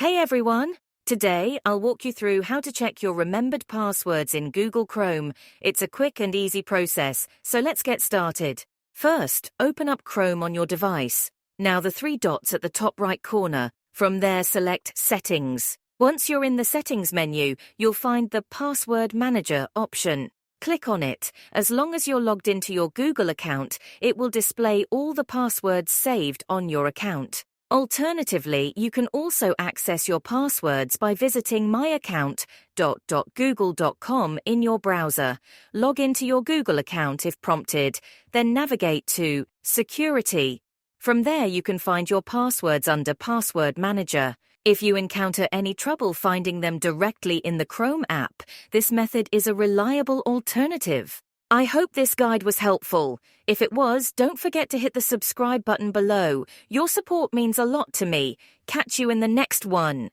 Hey everyone! Today, I'll walk you through how to check your remembered passwords in Google Chrome. It's a quick and easy process, so let's get started. First, open up Chrome on your device. Now the three dots at the top right corner. From there, select Settings. Once you're in the Settings menu, you'll find the Password Manager option. Click on it. As long as you're logged into your Google account, it will display all the passwords saved on your account. Alternatively, you can also access your passwords by visiting myaccount.google.com in your browser. Log into your Google account if prompted, then navigate to Security. From there, you can find your passwords under Password Manager. If you encounter any trouble finding them directly in the Chrome app, this method is a reliable alternative. I hope this guide was helpful. If it was, don't forget to hit the subscribe button below. Your support means a lot to me. Catch you in the next one.